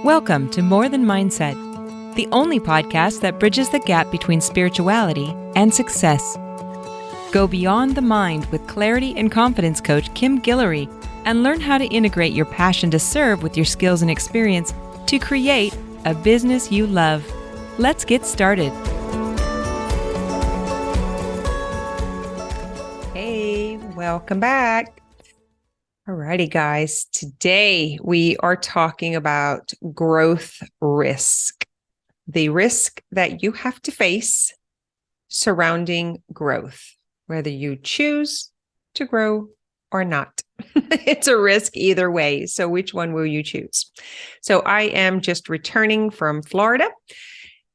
Welcome to More Than Mindset, the only podcast that bridges the gap between spirituality and success. Go beyond the mind with clarity and confidence coach Kim Guillory and learn how to integrate your passion to serve with your skills and experience to create a business you love. Let's get started. Hey, welcome back. Alrighty, guys. Today we are talking about growth risk, the risk that you have to face surrounding growth, whether you choose to grow or not. It's a risk either way. So which one will you choose? So I am just returning from Florida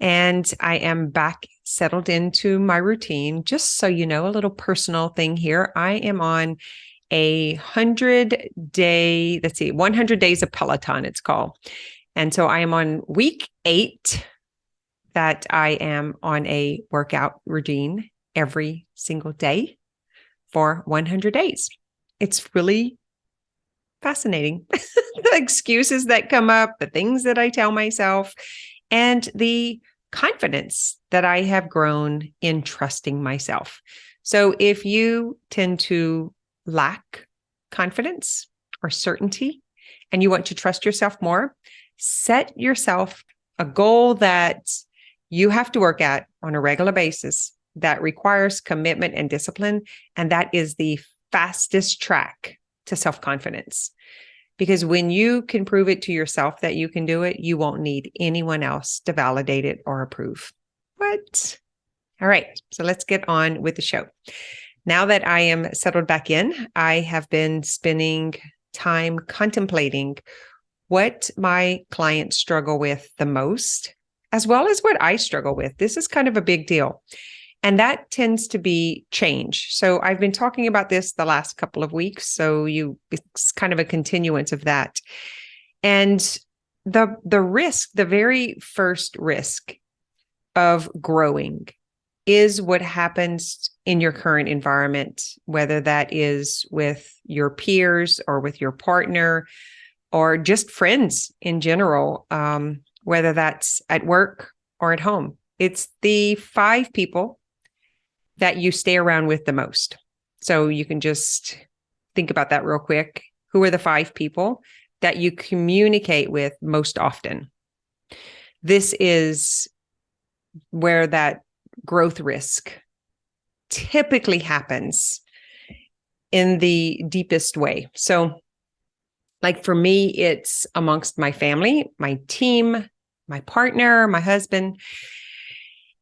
and I am back settled into my routine. Just so you know, a little personal thing here. I am on a 100 days of Peloton, it's called. And so I am on week 8 that I am on a workout routine every single day for 100 days. It's really fascinating. The excuses that come up, the things that I tell myself, and the confidence that I have grown in trusting myself. So if you tend to lack confidence or certainty, and you want to trust yourself more, set yourself a goal that you have to work at on a regular basis that requires commitment and discipline. And that is the fastest track to self-confidence. Because when you can prove it to yourself that you can do it, you won't need anyone else to validate it or approve. What? All right. So let's get on with the show. Now that I am settled back in, I have been spending time contemplating what my clients struggle with the most, as well as what I struggle with. This is kind of a big deal. And that tends to be change. So I've been talking about this the last couple of weeks. So it's kind of a continuance of that. And the risk, the very first risk of growing is what happens in your current environment, whether that is with your peers or with your partner or just friends in general, whether that's at work or at home. It's the 5 people that you stay around with the most. So you can just think about that real quick. Who are the 5 people that you communicate with most often? This is where that growth risk typically happens in the deepest way. So like for me, it's amongst my family, my team, my partner, my husband.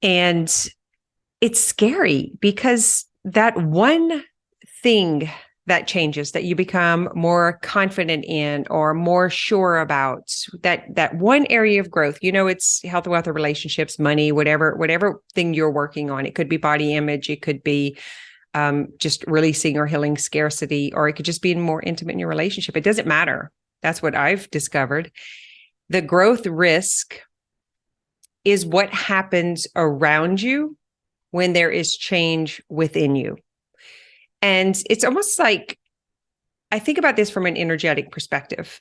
And it's scary because that one thing that changes, that you become more confident in or more sure about, that one area of growth, it's health, wealth, or relationships, money, whatever thing you're working on. It could be body image. It could be just releasing or healing scarcity, or it could just be more intimate in your relationship. It doesn't matter. That's what I've discovered. The growth risk is what happens around you when there is change within you. And it's almost like, I think about this from an energetic perspective.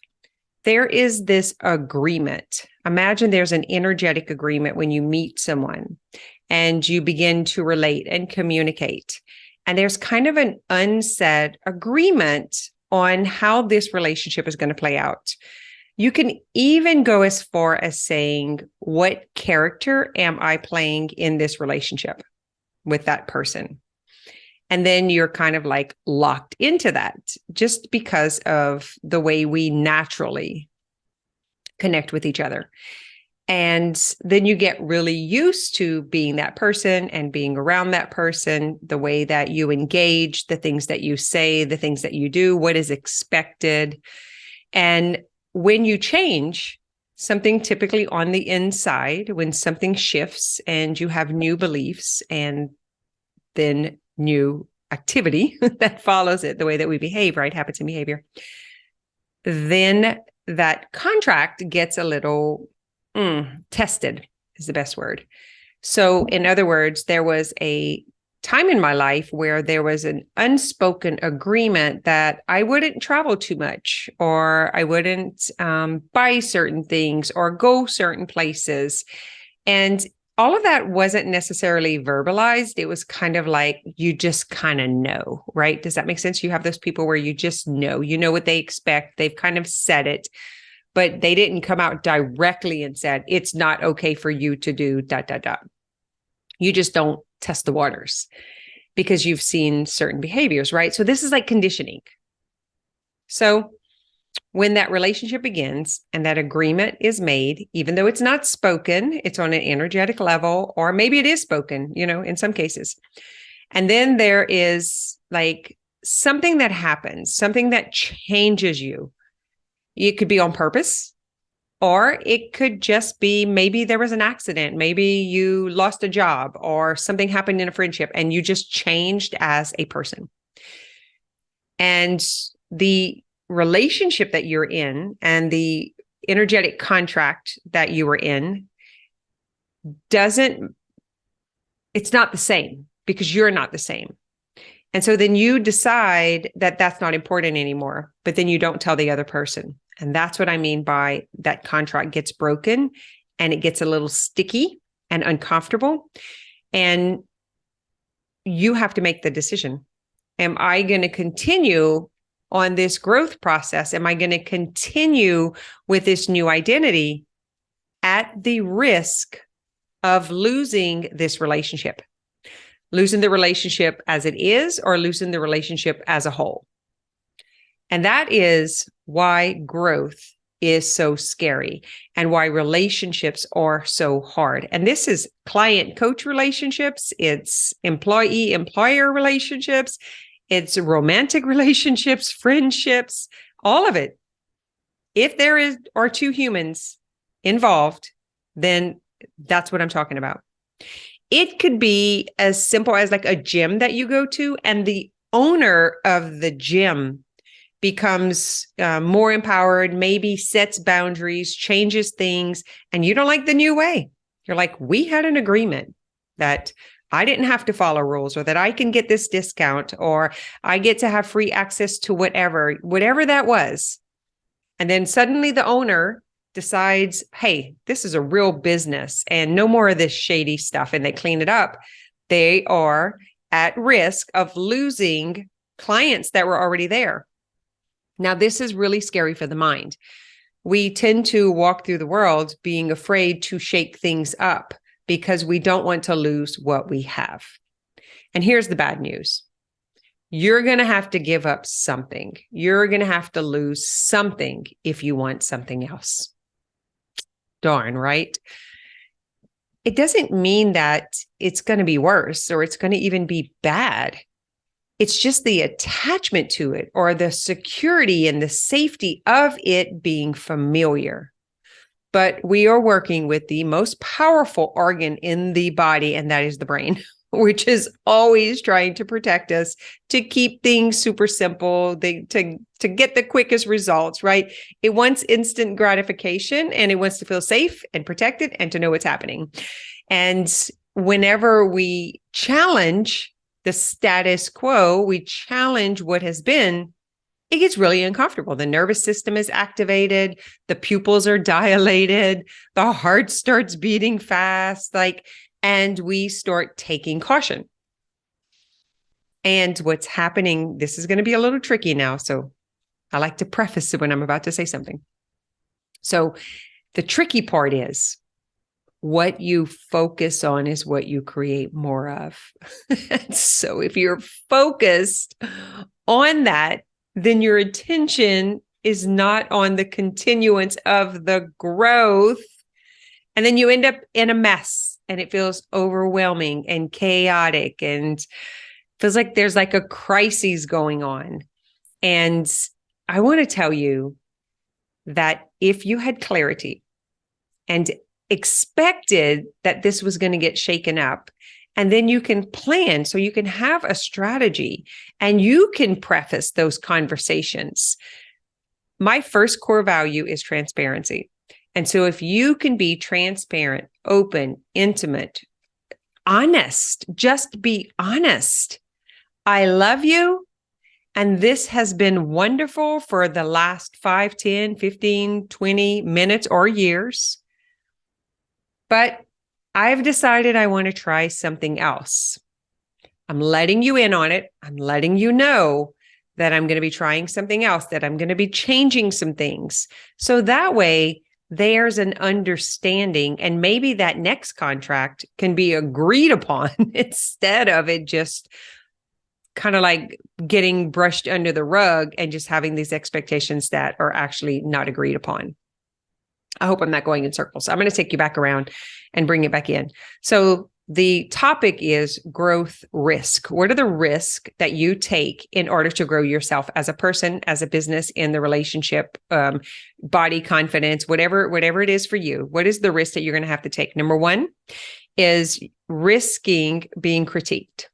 There is this agreement. Imagine there's an energetic agreement when you meet someone and you begin to relate and communicate. And there's kind of an unsaid agreement on how this relationship is going to play out. You can even go as far as saying, what character am I playing in this relationship with that person? And then you're kind of like locked into that just because of the way we naturally connect with each other. And then you get really used to being that person and being around that person, the way that you engage, the things that you say, the things that you do, what is expected. And when you change something, typically on the inside, when something shifts and you have new beliefs and then new activity that follows it, the way that we behave, right? Habits and behavior. Then that contract gets a little tested is the best word. So in other words, there was a time in my life where there was an unspoken agreement that I wouldn't travel too much, or I wouldn't buy certain things or go certain places. And all of that wasn't necessarily verbalized. It was kind of like, you just kind of know, right? Does that make sense? You have those people where you just know, you know what they expect. They've kind of said it, but they didn't come out directly and said, it's not okay for you to do ... You just don't test the waters because you've seen certain behaviors, right? So this is like conditioning. So when that relationship begins and that agreement is made, even though it's not spoken, it's on an energetic level, or maybe it is spoken, in some cases. And then there is like something that happens, something that changes you. It could be on purpose, or it could just be maybe there was an accident, maybe you lost a job, or something happened in a friendship and you just changed as a person. And the relationship that you're in and the energetic contract that you were in it's not the same because you're not the same. And so then you decide that that's not important anymore, but then you don't tell the other person. And that's what I mean by that contract gets broken and it gets a little sticky and uncomfortable. And you have to make the decision. Am I going to continue on this growth process? Am I going to continue with this new identity at the risk of losing this relationship? Losing the relationship as it is, or losing the relationship as a whole? And that is why growth is so scary and why relationships are so hard. And this is client-coach relationships. It's employee-employer relationships. It's romantic relationships, friendships, all of it. If there are two humans involved, then that's what I'm talking about. It could be as simple as like a gym that you go to, and the owner of the gym becomes more empowered, maybe sets boundaries, changes things, and you don't like the new way. You're like, we had an agreement that I didn't have to follow rules, or that I can get this discount, or I get to have free access to whatever that was. And then suddenly the owner decides, hey, this is a real business and no more of this shady stuff. And they clean it up. They are at risk of losing clients that were already there. Now, this is really scary for the mind. We tend to walk through the world being afraid to shake things up because we don't want to lose what we have. And here's the bad news. You're going to have to give up something. You're going to have to lose something if you want something else. Darn, right? It doesn't mean that it's going to be worse or it's going to even be bad. It's just the attachment to it, or the security and the safety of it being familiar. But we are working with the most powerful organ in the body, and that is the brain, which is always trying to protect us, to keep things super simple, to get the quickest results, right? It wants instant gratification, and it wants to feel safe and protected and to know what's happening. And whenever we challenge the status quo, we challenge what has been, it gets really uncomfortable. The nervous system is activated, the pupils are dilated, the heart starts beating fast, and we start taking caution. And what's happening, this is going to be a little tricky now, so I like to preface it when I'm about to say something. So the tricky part is, what you focus on is what you create more of. So if you're focused on that, then your attention is not on the continuance of the growth. And then you end up in a mess, and it feels overwhelming and chaotic, and feels like there's like a crisis going on. And I want to tell you that if you had clarity and expected that this was going to get shaken up, and then you can plan, so you can have a strategy and you can preface those conversations. My first core value is transparency. And so if you can be transparent, open, intimate, honest. Just be honest. I love you. And this has been wonderful for the last 5, 10, 15, 20 minutes or years. But I've decided I want to try something else. I'm letting you in on it. I'm letting you know that I'm going to be trying something else, that I'm going to be changing some things. So that way there's an understanding, and maybe that next contract can be agreed upon instead of it just kind of like getting brushed under the rug and just having these expectations that are actually not agreed upon. I hope I'm not going in circles. I'm going to take you back around and bring it back in. So the topic is growth risk. What are the risks that you take in order to grow yourself as a person, as a business, in the relationship, body confidence, whatever it is for you? What is the risk that you're going to have to take? Number one is risking being critiqued,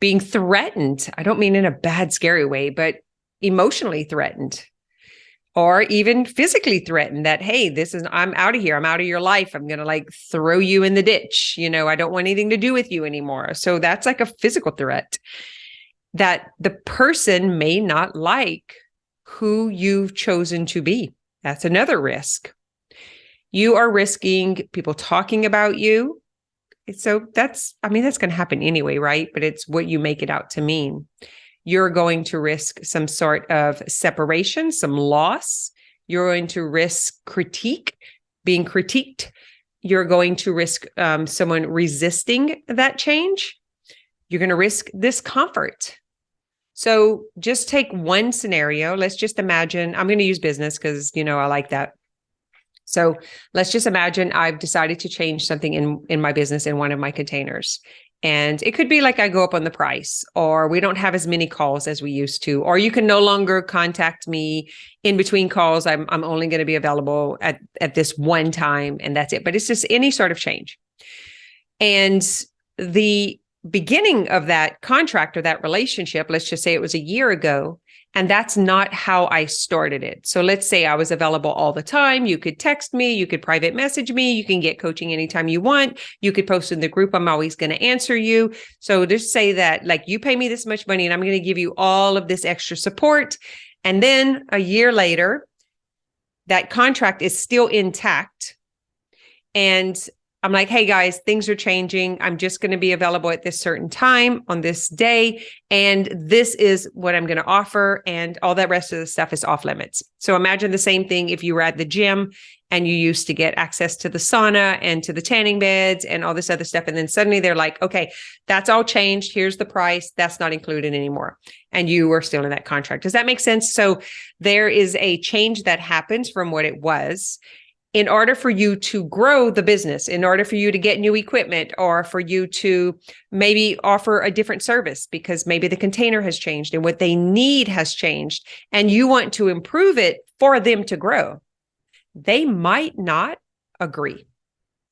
being threatened. I don't mean in a bad, scary way, but emotionally threatened. Or even physically threatened that, hey, I'm out of here. I'm out of your life. I'm going to like throw you in the ditch. I don't want anything to do with you anymore. So that's like a physical threat that the person may not like who you've chosen to be. That's another risk. You are risking people talking about you. So that's going to happen anyway, right? But it's what you make it out to mean. You're going to risk some sort of separation, some loss. You're going to risk being critiqued. You're going to risk someone resisting that change. You're going to risk discomfort. So just take one scenario. Let's just imagine, I'm going to use business because, I like that. So let's just imagine I've decided to change something in my business in one of my containers. And it could be like I go up on the price, or we don't have as many calls as we used to, or you can no longer contact me in between calls. I'm only going to be available at this one time, and that's it. But it's just any sort of change. And the beginning of that contract or that relationship, let's just say it was a year ago, and that's not how I started it. So let's say I was available all the time. You could text me, you could private message me, you can get coaching anytime you want. You could post in the group. I'm always going to answer you. So just say that like you pay me this much money and I'm going to give you all of this extra support. And then a year later, that contract is still intact. And I'm like, hey guys, things are changing. I'm just going to be available at this certain time on this day. And this is what I'm going to offer. And all that rest of the stuff is off limits. So imagine the same thing if you were at the gym and you used to get access to the sauna and to the tanning beds and all this other stuff. And then suddenly they're like, okay, that's all changed. Here's the price. That's not included anymore. And you were still in that contract. Does that make sense? So there is a change that happens from what it was. In order for you to grow the business, in order for you to get new equipment, or for you to maybe offer a different service because maybe the container has changed and what they need has changed, and you want to improve it for them to grow, they might not agree.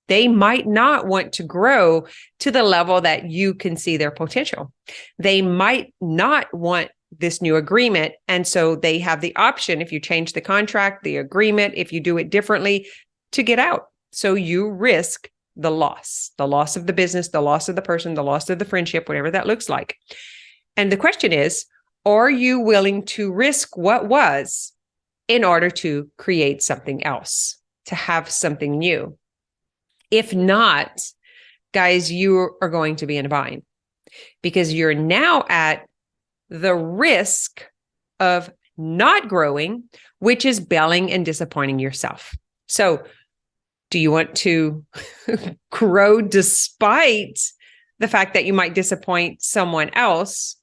They might not want to grow to the level that you can see their potential. They might not want this new agreement. And so they have the option, if you change the contract, the agreement, if you do it differently, to get out. So you risk the loss of the business, the loss of the person, the loss of the friendship, whatever that looks like. And the question is, are you willing to risk what was in order to create something else, to have something new? If not, guys, you are going to be in a bind because you're now at the risk of not growing, which is bailing and disappointing yourself. So do you want to grow despite the fact that you might disappoint someone else,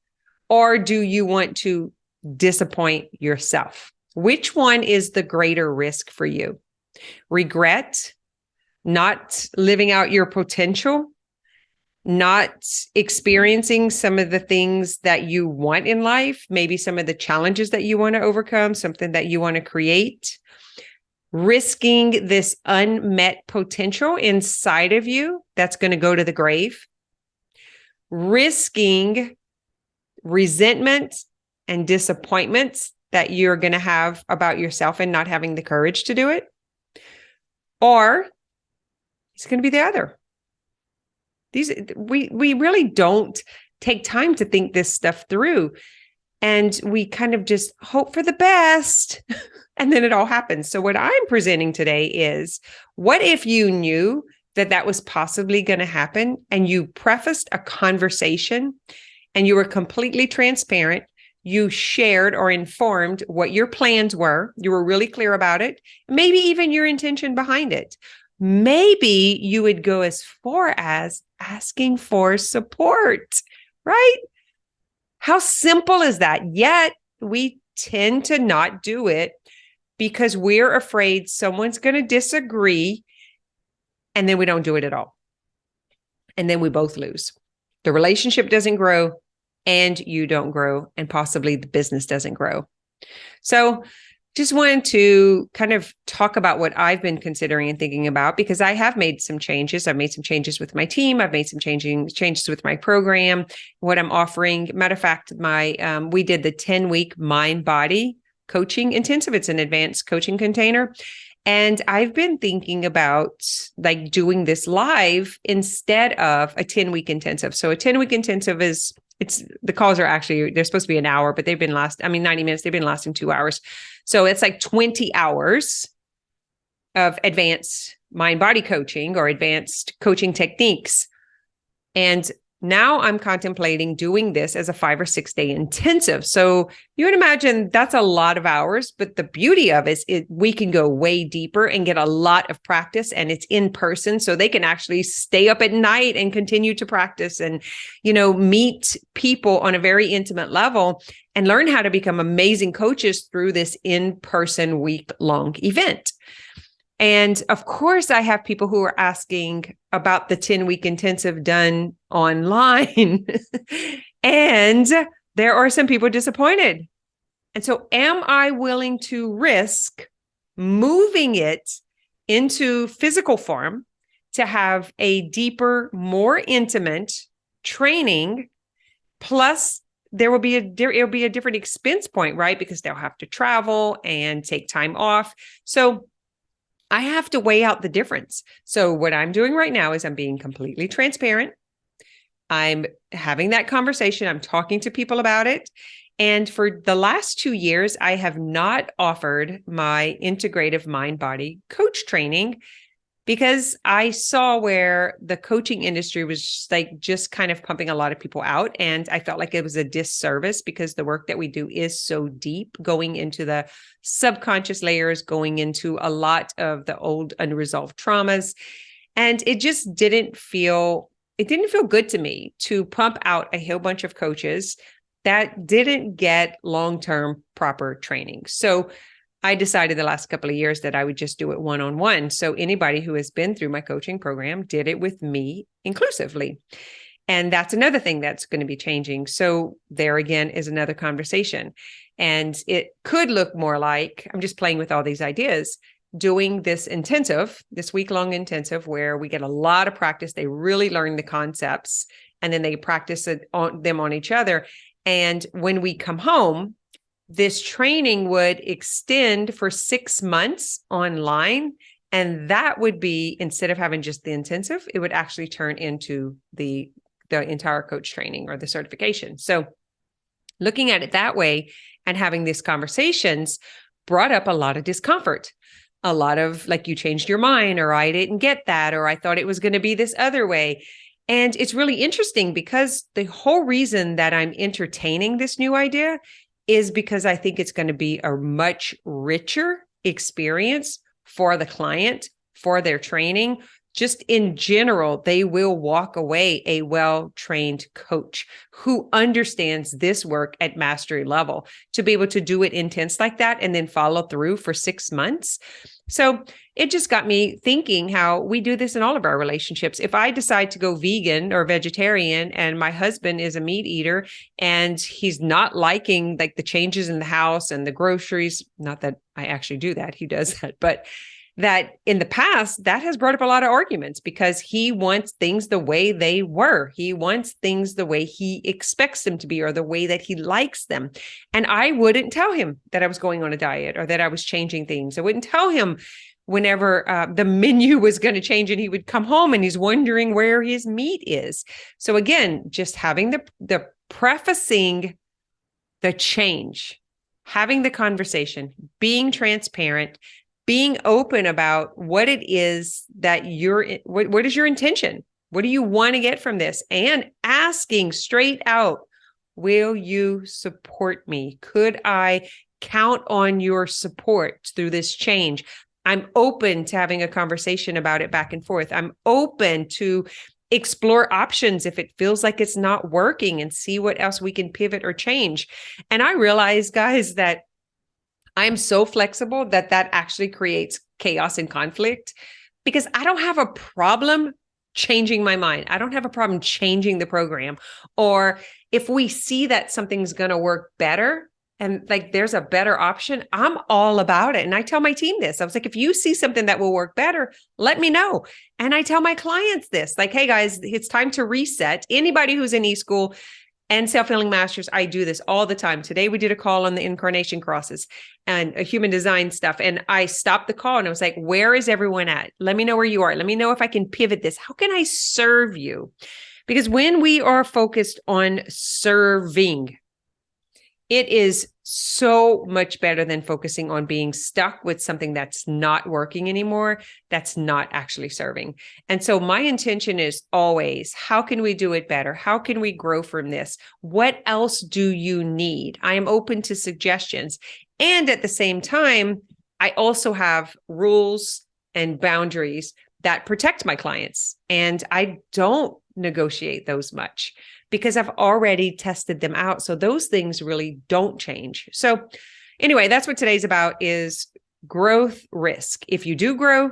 or do you want to disappoint yourself? Which one is the greater risk for you? Regret, not living out your potential, not experiencing some of the things that you want in life, maybe some of the challenges that you want to overcome, something that you want to create, risking this unmet potential inside of you that's going to go to the grave, risking resentment and disappointments that you're going to have about yourself and not having the courage to do it, or it's going to be the other. We really don't take time to think this stuff through. And we kind of just hope for the best. And then it all happens. So what I'm presenting today is, what if you knew that that was possibly going to happen, and you prefaced a conversation and you were completely transparent. You shared or informed what your plans were. You were really clear about it. Maybe even your intention behind it. Maybe you would go as far as asking for support, right? How simple is that? Yet we tend to not do it because we're afraid someone's going to disagree, and then we don't do it at all. And then we both lose. The relationship doesn't grow, and you don't grow, and possibly the business doesn't grow. So just wanted to kind of talk about what I've been considering and thinking about, because I have made some changes. I've made some changes with my team. I've made some changes with my program, what I'm offering. Matter of fact, we did the 10-week mind body coaching intensive. It's an advanced coaching container. And I've been thinking about like doing this live instead of a 10-week intensive. So a 10-week intensive the calls are actually, they're supposed to be an hour, but 90 minutes, they've been lasting 2 hours. So it's like 20 hours of advanced mind body coaching or advanced coaching techniques. And now I'm contemplating doing this as a 5 or 6 day intensive. So you would imagine that's a lot of hours, but the beauty of it is we can go way deeper and get a lot of practice, and it's in person. So they can actually stay up at night and continue to practice and, meet people on a very intimate level and learn how to become amazing coaches through this in-person week-long event. And of course, I have people who are asking about the 10-week intensive done online. And there are some people disappointed. And so am I willing to risk moving it into physical form to have a deeper, more intimate training? Plus, it'll be a different expense point, right? Because they'll have to travel and take time off. So I have to weigh out the difference. So what I'm doing right now is I'm being completely transparent. I'm having that conversation. I'm talking to people about it. And for the last 2 years, I have not offered my integrative mind-body coach training because I saw where the coaching industry was just kind of pumping a lot of people out. And I felt like it was a disservice because the work that we do is so deep, going into the subconscious layers, going into a lot of the old unresolved traumas. And it just didn't feel good to me to pump out a whole bunch of coaches that didn't get long-term proper training. So I decided the last couple of years that I would just do it one-on-one. So anybody who has been through my coaching program did it with me inclusively. And that's another thing that's going to be changing. So there again is another conversation. And it could look more like, I'm just playing with all these ideas, doing this intensive, this week-long intensive where we get a lot of practice. They really learn the concepts and then they practice them on each other. And when we come home, this training would extend for 6 months online. And that would be, instead of having just the intensive, it would actually turn into the entire coach training or the certification. So looking at it that way and having these conversations brought up a lot of discomfort. A lot of like, you changed your mind, or I didn't get that, or I thought it was going to be this other way. And it's really interesting because the whole reason that I'm entertaining this new idea is because I think it's going to be a much richer experience for the client, for their training. Just in general, they will walk away a well-trained coach who understands this work at mastery level to be able to do it intense like that and then follow through for 6 months. So it just got me thinking how we do this in all of our relationships. If I decide to go vegan or vegetarian and my husband is a meat eater and he's not liking like the changes in the house and the groceries, not that I actually do that, he does that, but that in the past, that has brought up a lot of arguments because he wants things the way they were. He wants things the way he expects them to be or the way that he likes them. And I wouldn't tell him that I was going on a diet or that I was changing things. I wouldn't tell him whenever the menu was going to change, and he would come home and he's wondering where his meat is. So again, just having the prefacing the change, having the conversation, being transparent, being open about what it is that what is your intention? What do you want to get from this? And asking straight out, will you support me? Could I count on your support through this change? I'm open to having a conversation about it back and forth. I'm open to explore options if it feels like it's not working, and see what else we can pivot or change. And I realize, guys, that I'm so flexible that actually creates chaos and conflict, because I don't have a problem changing my mind. I don't have a problem changing the program. Or if we see that something's going to work better and like there's a better option, I'm all about it. And I tell my team this. I was like, if you see something that will work better, let me know. And I tell my clients this, like, hey guys, it's time to reset. Anybody who's in eSchool and Self-Healing Masters, I do this all the time. Today, we did a call on the incarnation crosses and human design stuff. And I stopped the call and I was like, where is everyone at? Let me know where you are. Let me know if I can pivot this. How can I serve you? Because when we are focused on serving, it is so much better than focusing on being stuck with something that's not working anymore, that's not actually serving. And so my intention is always, how can we do it better? How can we grow from this? What else do you need? I am open to suggestions. And at the same time, I also have rules and boundaries that protect my clients. And I don't negotiate those much, because I've already tested them out. So those things really don't change. So anyway, that's what today's about, is growth risk. If you do grow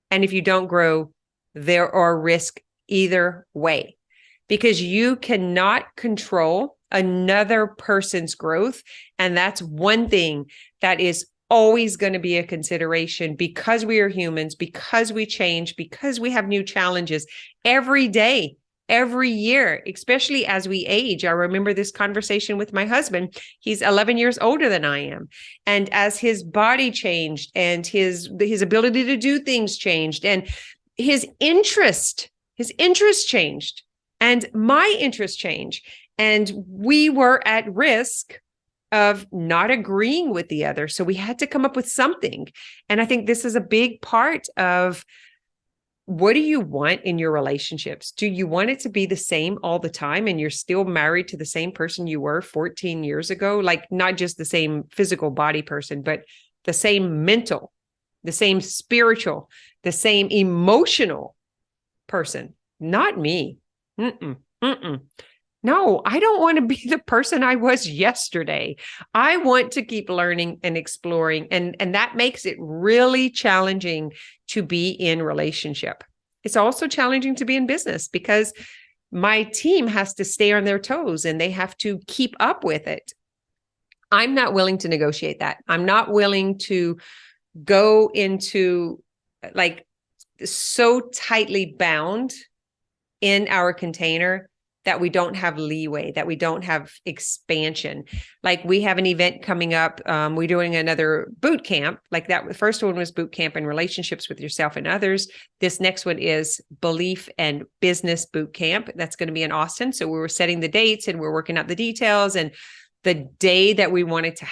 and if you don't grow, there are risks either way, because you cannot control another person's growth. And that's one thing that is always going to be a consideration, because we are humans, because we change, because we have new challenges every day, every year, especially as we age. I remember this conversation with my husband. He's 11 years older than I am. And as his body changed and his ability to do things changed, and his interest changed, and my interest changed. And we were at risk of not agreeing with the other. So we had to come up with something. And I think this is a big part of, what do you want in your relationships? Do you want it to be the same all the time and you're still married to the same person you were 14 years ago? Like, not just the same physical body person, but the same mental, the same spiritual, the same emotional person. Not me. No, I don't want to be the person I was yesterday. I want to keep learning and exploring. And that makes it really challenging to be in relationship. It's also challenging to be in business, because my team has to stay on their toes and they have to keep up with it. I'm not willing to negotiate that. I'm not willing to go into like so tightly bound in our container that we don't have leeway, that we don't have expansion. Like, we have an event coming up. We're doing another boot camp like that. The first one was boot camp in relationships with yourself and others. This next one is belief and business boot camp. That's going to be in Austin. So we were setting the dates and we're working out the details, and the days that we wanted to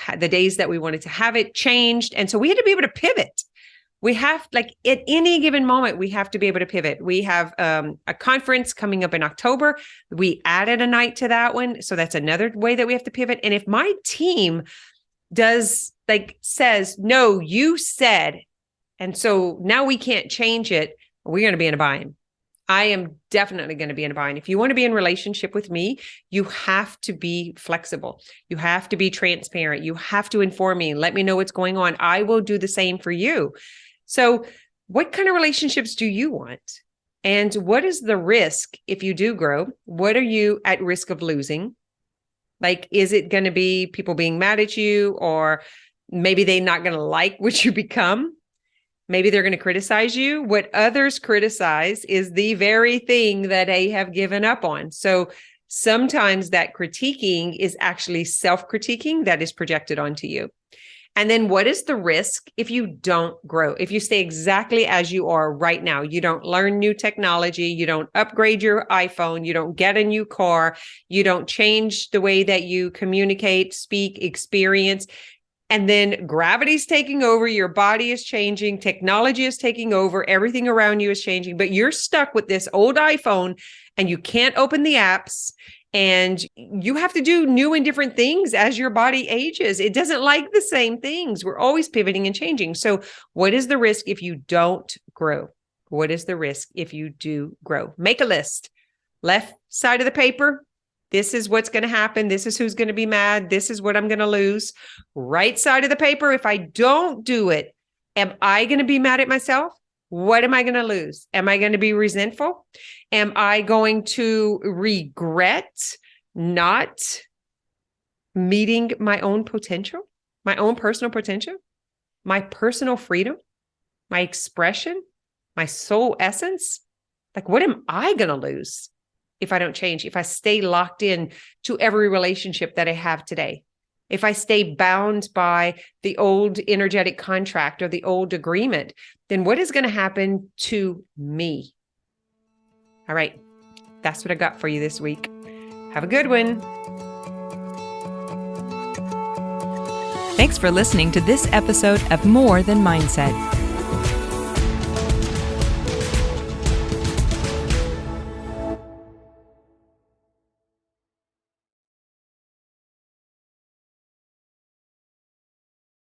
have it changed. And so we had to be able to pivot. We have, like, at any given moment, we have to be able to pivot. We have a conference coming up in October. We added a night to that one. So that's another way that we have to pivot. And if my team says, no, you said, and so now we can't change it, we're going to be in a bind. I am definitely going to be in a bind. If you want to be in relationship with me, you have to be flexible. You have to be transparent. You have to inform me. Let me know what's going on. I will do the same for you. So what kind of relationships do you want? And what is the risk if you do grow? What are you at risk of losing? Like, is it going to be people being mad at you, or maybe they're not going to like what you become? Maybe they're going to criticize you. What others criticize is the very thing that they have given up on. So sometimes that critiquing is actually self-critiquing that is projected onto you. And then what is the risk if you don't grow? If you stay exactly as you are right now, you don't learn new technology, you don't upgrade your iPhone, you don't get a new car, you don't change the way that you communicate, speak, experience. And then gravity's taking over, your body is changing, technology is taking over, everything around you is changing, but you're stuck with this old iPhone and you can't open the apps. And you have to do new and different things as your body ages. It doesn't like the same things. We're always pivoting and changing. So what is the risk if you don't grow? What is the risk if you do grow? Make a list. Left side of the paper, this is what's going to happen. This is who's going to be mad. This is what I'm going to lose. Right side of the paper, if I don't do it, am I going to be mad at myself? What am I going to lose? Am I going to be resentful? Am I going to regret not meeting my own potential, my own personal potential, my personal freedom, my expression, my soul essence? Like, what am I going to lose if I don't change? If I stay locked in to every relationship that I have today? If I stay bound by the old energetic contract or the old agreement, then what is going to happen to me? All right. That's what I got for you this week. Have a good one. Thanks for listening to this episode of More Than Mindset.